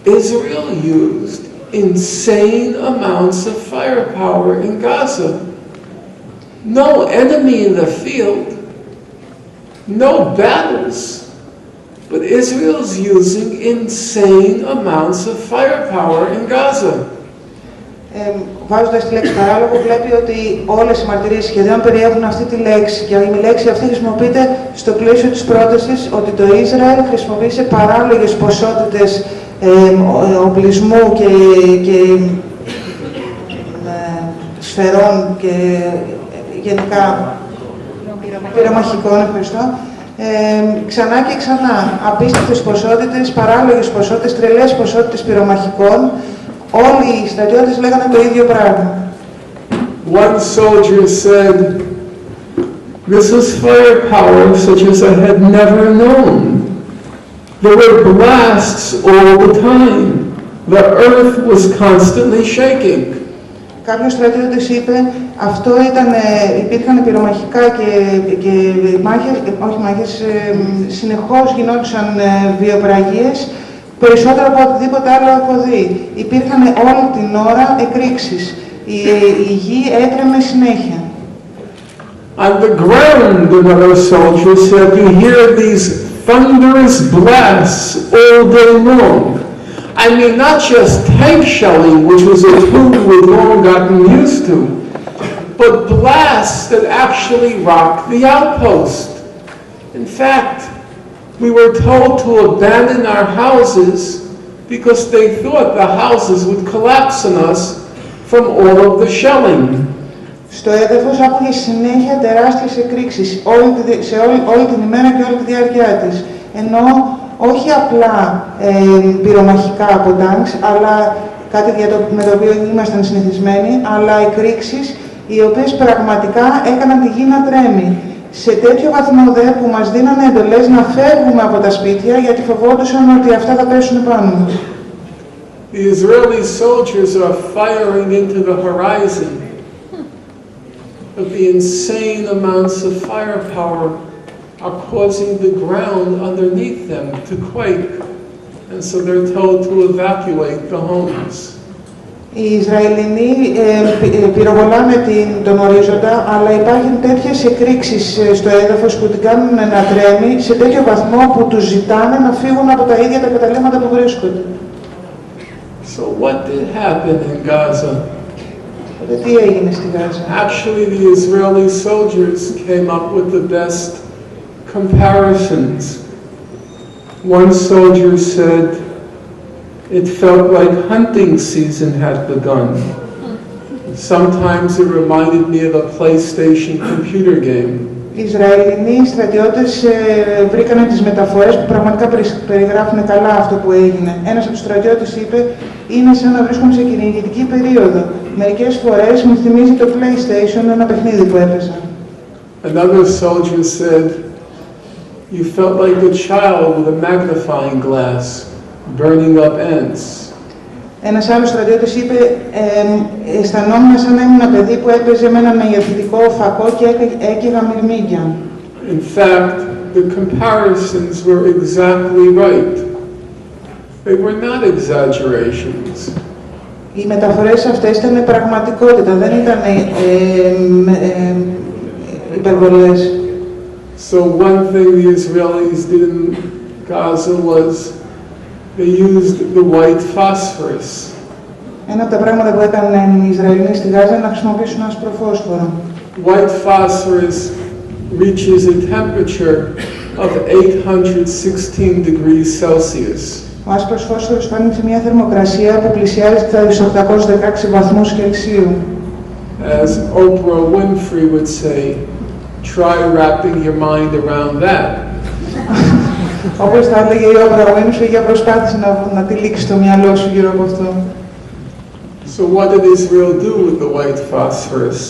Israel used insane amounts of firepower in Gaza. No enemy in the field, no battles, but Israel's using insane amounts of firepower in Gaza. Βάζοντας τη λέξη παράλογο, βλέπει ότι όλες οι μαρτυρίες σχεδόν περιέχουν αυτή τη λέξη και η λέξη αυτή χρησιμοποιείται στο πλαίσιο της πρότασης ότι το Ισραήλ χρησιμοποίησε παράλογες ποσότητες οπλισμού και σφαιρών και γενικά πυρομαχικών, ξανά και ξανά. Απίστευτες ποσότητες, παράλογες ποσότητες, τρελές ποσότητες πυρομαχικών. Όλοι οι στρατιώτες λέγανε το ίδιο πράγμα. One soldier said, "This was firepower such as I had never known. There were blasts all the time. The earth was constantly shaking." Κάποιος στρατιώτης είπε, αυτό ήταν, υπήρχαν πυρομαχικά και μάχες, όχι μάχες, συνεχώς γινόντουσαν βιοπραγίες, περισσότερο από οτιδήποτε άλλο έχω δει. Υπήρχαν όλη την ώρα εκρήξεις. Η γη έτρεμε συνέχεια. On the ground, another soldier said, you hear these thunderous blasts all day long. I mean, not just tank shelling, which was a tool we've all gotten used to, but blasts that actually rocked the outpost. In fact, we were told to abandon our houses because they thought the houses would collapse on us from all of the shelling. Στο έδαφος άκουγε συνέχεια τεράστιες εκρήξεις όλη την ημέρα και όλη τη διάρκεια της. Ενώ όχι απλά πυρομαχικά από τάγκς, αλλά κάτι με το οποίο ήμασταν συνηθισμένοι, αλλά εκρήξεις οι οποίες πραγματικά έκαναν τη γη να τρέμει. Σε τέτοιο βαθμό δε που μας δίνανε εντολές να φεύγουμε από τα σπίτια γιατί φοβόντουσαν ότι αυτά θα πέσουν πάνω μας. The Israeli soldiers are firing into the horizon, but the insane amounts of firepower are causing the ground underneath them to quake, and so they're told to evacuate the homes. Οι Ισραηλινοί πυροβολάνε τον ορίζοντα, αλλά υπάρχουν τέτοιες εκρήξεις στο έδαφος που την κάνουν να τρέμει σε τέτοιο βαθμό που τους ζητάνε να φύγουν από τα ίδια τα καταλήμματα που βρίσκονται. So what did happen in Gaza? Τι έγινε στη Γάζα? Actually, the Israeli soldiers came up with the best comparisons. One soldier said, it felt like hunting season had begun. Sometimes it reminded me of a PlayStation computer game. Οι Ισραηλινοί στρατιώτες βρήκανε τις μεταφορές που πραγματικά περιγράφουν καλά αυτό που έγινε. Ένας από τους στρατιώτες είπε, είναι σαν να βρίσκονται σε κυνηγητική περίοδο. Μερικές φορές μου θυμίζει το PlayStation, ένα παιχνίδι που έπαιζα. Another soldier said, you felt like a child with a magnifying glass, burning up ants. Ένας άλλος στρατιώτης είπε, αισθανόμουν σαν να ήμουν ένα παιδί που έπαιζε με ένα μεγεθυντικό φακό και έκαιγα μυρμήγκια. In fact, the comparisons were exactly right. They were not exaggerations. Οι μεταφορές αυτές ήταν πραγματικότητα, δεν ήταν υπερβολές. So one thing the Israelis did in Gaza was they used the white phosphorus. Ένα από τα πράγματα που έκαναν οι Ισραηλοί στη Γάζα είναι να χρησιμοποιήσουν άσπρο φόσφορο. White phosphorus reaches a temperature of 816 degrees Celsius. Ο άσπρος φόσφορος φτάνει σε μια θερμοκρασία που πλησιάζει στους 816 βαθμούς Κελσίου. As Oprah Winfrey would say, try wrapping your mind around that. Όπως θα έλεγε η Oprah Winfrey, για προσπάθησε να τυλίξεις το μυαλό σου γύρω από αυτό. So what did Israel do with the white phosphorus?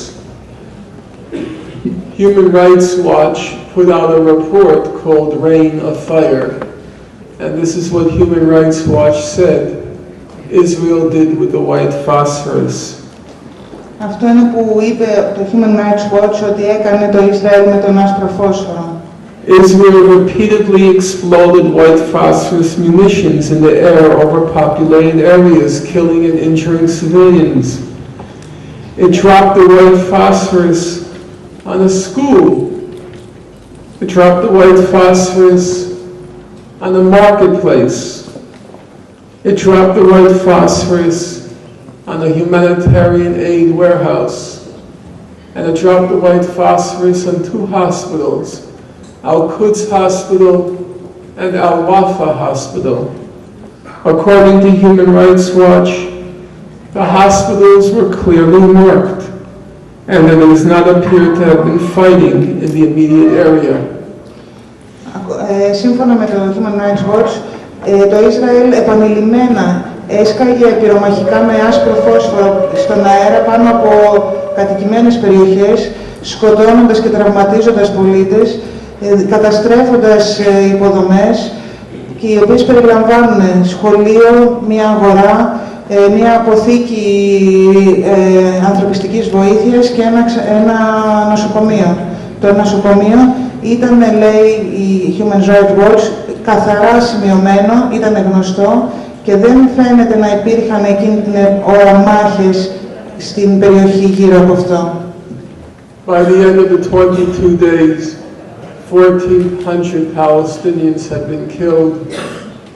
Human Rights Watch put out a report called Rain of Fire. And this is what Human Rights Watch said Israel did with the white phosphorus. Αυτό είναι που είπε το Human Rights Watch ότι έκανε το Ισραήλ με τον άσπρο φόσφορο. Israel repeatedly exploded white phosphorus munitions in the air over populated areas, killing and injuring civilians. It dropped the white phosphorus on a school. It dropped the white phosphorus on a marketplace. It dropped the white phosphorus on a humanitarian aid warehouse. And it dropped the white phosphorus on 2 hospitals, Al-Quds Hospital and Al-Wafa Hospital. According to Human Rights Watch, the hospitals were clearly marked, and there does not appear to have been fighting in the immediate area. Σύμφωνα με το Human Rights Watch, το Ισραήλ επανειλημμένα έσκαγε πυρομαχικά με άσπρο φόσφορο στον αέρα πάνω από κατοικημένες περιοχές, σκοτώνοντας και τραυματίζοντας πολίτες, καταστρέφοντας υποδομές, και οι οποίες περιλαμβάνουν σχολείο, μια αγορά, μια αποθήκη ανθρωπιστικής βοήθειας και ένα νοσοκομείο. Το νοσοκομείο ήταν, λέει η Human Rights Watch, καθαρά σημειωμένο, ήταν γνωστό και δεν φαίνεται να υπήρχαν εκείνη την ώρα μάχες στην περιοχή γύρω από αυτό. By the end of the 22 days, 1,400 Palestinians had been killed,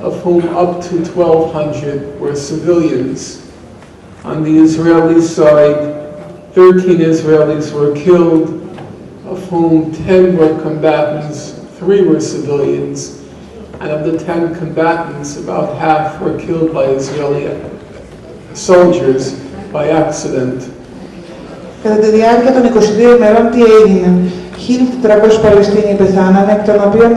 of whom up to 1,200 were civilians. On the Israeli side, 13 Israelis were killed, of whom 10 were combatants, 3 were civilians, and of the 10 combatants, about half were killed by Israeli soldiers by accident. Κατά τη διάρκεια των 22 ημερών τι έγινε? 1.400 Παλαιστίνοι πεθάνανε, εκ των οποίων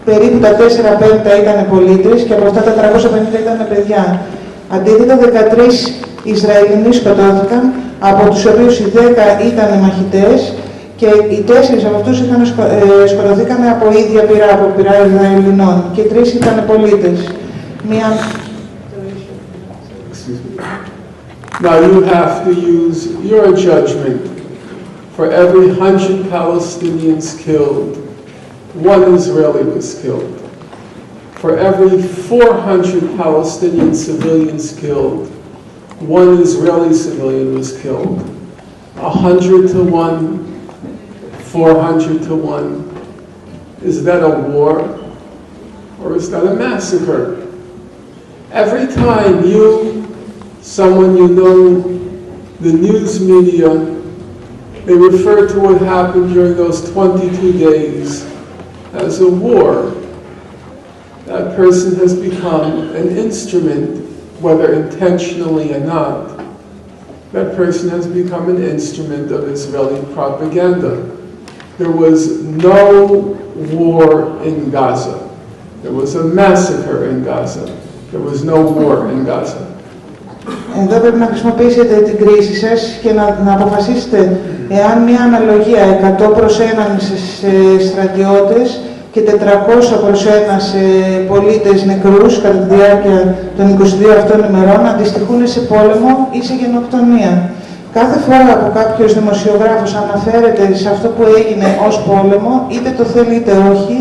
περίπου τα 4/5 ήταν πολίτες και από αυτά τα 450 ήταν παιδιά. Αντίθετα, 13 Ισραηλινοί σκοτώθηκαν, από τους οποίους οι 10 ήταν μαχητές και οι 4 από αυτούς σκοτωθήκαν από ίδια πυρά, από πυρά Ισραηλινών, και 3 ήταν πολίτες. Now you have to use your judgment. For every 100 Palestinians killed, 1 Israeli was killed. For every 400 Palestinian civilians killed, 1 Israeli civilian was killed. 100 to 1, 400 to 1. Is that a war or is that a massacre? Every time someone you know, the news media, they refer to what happened during those 22 days as a war. That person has become an instrument, whether intentionally or not. That person has become an instrument of Israeli propaganda. There was no war in Gaza. There was a massacre in Gaza. There was no war in Gaza. Εδώ πρέπει να χρησιμοποιήσετε την κρίση σας και να αποφασίσετε εάν μια αναλογία 100 προς 1 σε στρατιώτες και 400 προς 1 σε πολίτες νεκρούς κατά τη διάρκεια των 22 αυτών ημερών αντιστοιχούν σε πόλεμο ή σε γενοκτονία. Κάθε φορά που κάποιος δημοσιογράφος αναφέρεται σε αυτό που έγινε ως πόλεμο, είτε το θέλει είτε όχι,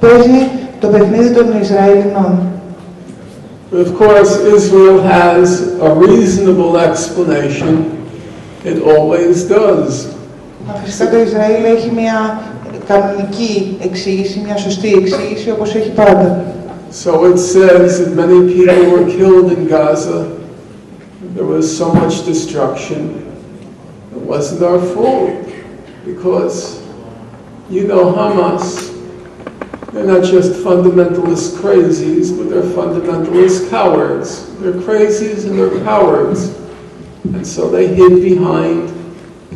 παίζει το παιχνίδι των Ισραηλινών. But of course, Israel has a reasonable explanation. It always does. Φυσικά το Ισραήλ έχει μια κανονική εξήγηση, μια σωστή εξήγηση, όπως έχει πάντα. So it says that many people were killed in Gaza. There was so much destruction. It wasn't our fault because, you know, Hamas, they're not just fundamentalist crazies, but they're fundamentalist cowards. They're crazies and they're cowards. And so they hid behind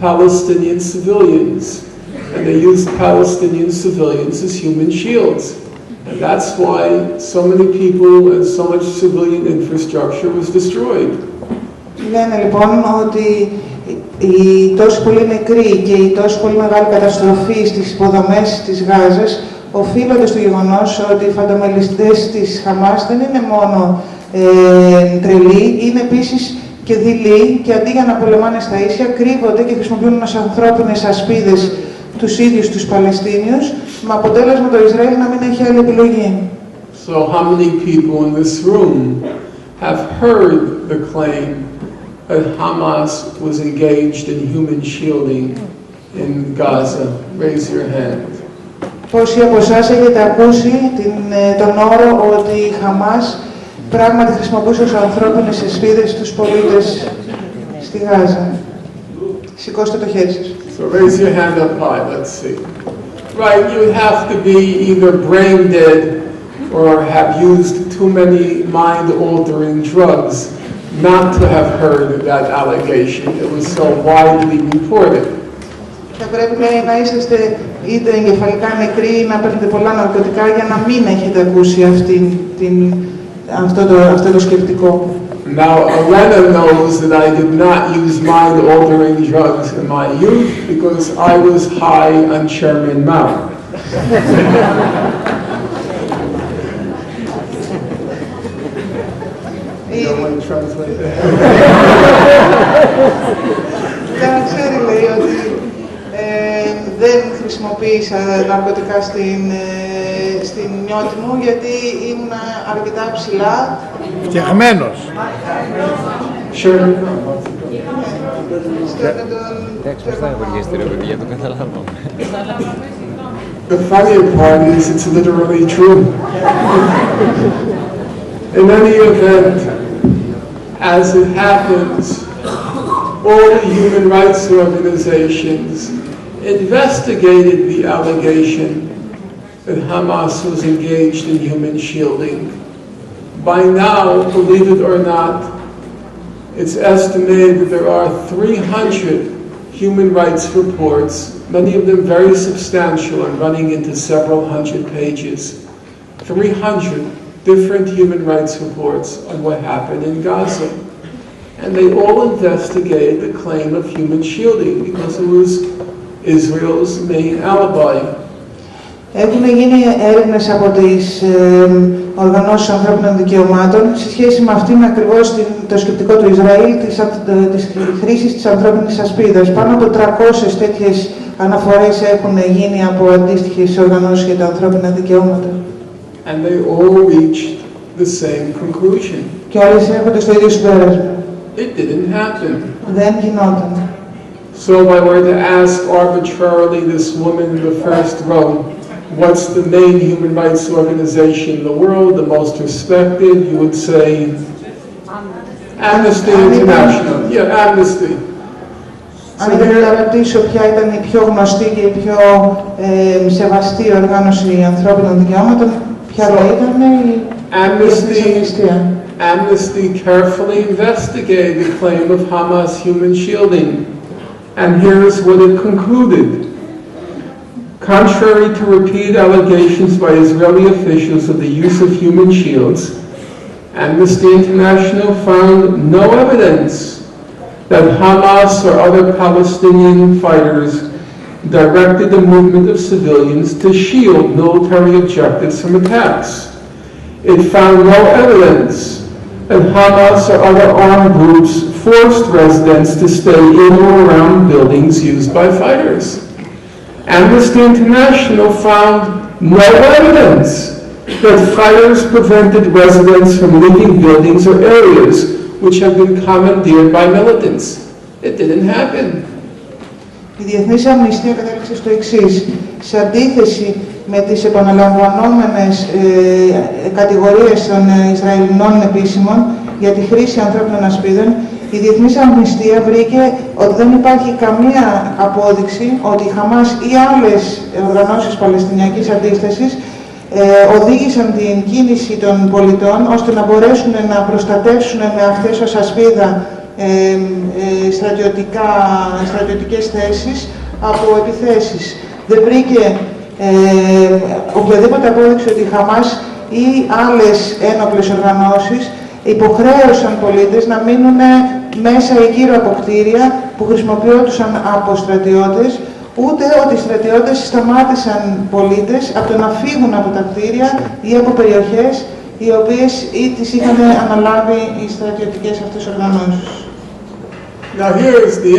Palestinian civilians. And they used Palestinian civilians as human shields. And that's why so many people and so much civilian infrastructure was destroyed. Λένε λοιπόν ότι οι τόσο πολύ νεκροί και η τόσο πολύ μεγάλη καταστροφή στις υποδομές της Γάζας οφείλονται στο γεγονός ότι οι φανταμελιστές της Χαμάς δεν είναι μόνο τρελοί, είναι επίσης και δειλοί και αντί για να πολεμάνε στα ίσια, κρύβονται και χρησιμοποιούν ως ανθρώπινες ασπίδες τους ίδιους τους Παλαιστίνιους, με αποτέλεσμα το Ισραήλ να μην έχει άλλη επιλογή. So how many people in this room have heard the claim that Hamas was engaged in human shielding in Gaza? Raise your hand. Πόσοι από εσάς έχετε ακούσει τον όρο ότι η Χαμάς πράγματι χρησιμοποιούσε ως ανθρώπινες εσπίδες τους πολίτες στη Γάζα? Σηκώστε το χέρι σας. So raise your hand up high, let's see. Right, you have to be either brain dead or have used too many mind-altering drugs not to have heard that allegation. It was so widely reported. Θα πρέπει να είσαστε είτε εγκεφαλικά νεκροί ή να παίρνετε πολλά ναρκωτικά για να μην έχετε ακούσει αυτό το σκεπτικό. Now, Elena knows that I did not use mind-altering drugs in my youth because I was high on Chairman Mao. You don't want to translate that? Δεν ξέρει, λέει, ότι δεν χρησιμοποίησα ναρκωτικά στην νιώτη μου, γιατί ήμουν αρκετά ψηλά. Φτιαγμένος. Εντάξει, πώς θα υπουργήσετε ρε παιδιά, το καταλάβαμε. The funny part is it's literally true. In any event, as it happens, all the human rights organizations investigated the allegation that Hamas was engaged in human shielding. By now, believe it or not, it's estimated that there are 300 human rights reports, many of them very substantial and running into several hundred pages. 300 different human rights reports on what happened in Gaza. And they all investigated the claim of human shielding because it was Israel's main alibi. Έχουν γίνει έρευνες από τις οργανώσεις ανθρώπινων δικαιωμάτων σε σχέση με αυτήν ακριβώς το σκεπτικό του Ισραήλ της χρήσης της ανθρώπινης ασπίδας. Πάνω από 300 τέτοιες αναφορές έχουν γίνει από αντίστοιχες οργανώσεις για τα ανθρώπινα δικαιώματα. And they all reached the same conclusion. Και όλες έρχονται στο ίδιο συμπέρασμα. It didn't happen. Δεν γινόταν. So if I were to ask arbitrarily this woman in the first row, what's the main human rights organization in the world, the most respected, you would say Amnesty International. Yeah, Amnesty. Αν ήθελα να ρωτήσω ποια ήταν η πιο γνωστή και η πιο σεβαστή οργάνωση ανθρώπινων δικαιώματων, ποια θα ήταν η Amnesty carefully investigated the claim of Hamas human shielding, and here's what it concluded. Contrary to repeated allegations by Israeli officials of the use of human shields, Amnesty International found no evidence that Hamas or other Palestinian fighters directed the movement of civilians to shield military objectives from attacks. It found no evidence that Hamas or other armed groups forced residents to stay in or around buildings used by fighters. Amnesty International found no evidence that fighters prevented residents from leaving buildings or areas which have been commandeered by militants. It didn't happen. Η Διεθνής Αμνηστία κατέληξε στο εξής. Σε αντίθεση με τις επαναλαμβανόμενες κατηγορίες των Ισραηλινών επίσημων για τη χρήση ανθρώπινων ασπίδων, η Διεθνής Αμνηστία βρήκε ότι δεν υπάρχει καμία απόδειξη ότι η Χαμάς ή άλλες οργανώσεις παλαιστινιακής αντίστασης οδήγησαν την κίνηση των πολιτών ώστε να μπορέσουν να προστατεύσουν με αυτές ως ασπίδα στρατιωτικές θέσεις από επιθέσεις. Δεν βρήκε οποιαδήποτε απόδειξη ότι η Χαμάς ή άλλες ένοπλες οργανώσεις υποχρέωσαν πολίτες να μείνουν μέσα ή γύρω από κτίρια που χρησιμοποιούνταν από στρατιώτες, ούτε ότι οι στρατιώτες σταμάτησαν πολίτες από το να φύγουν από τα κτίρια ή από περιοχές οι οποίες ή τις είχαν αναλάβει οι στρατιωτικές αυτές οργανώσεις. Now here's the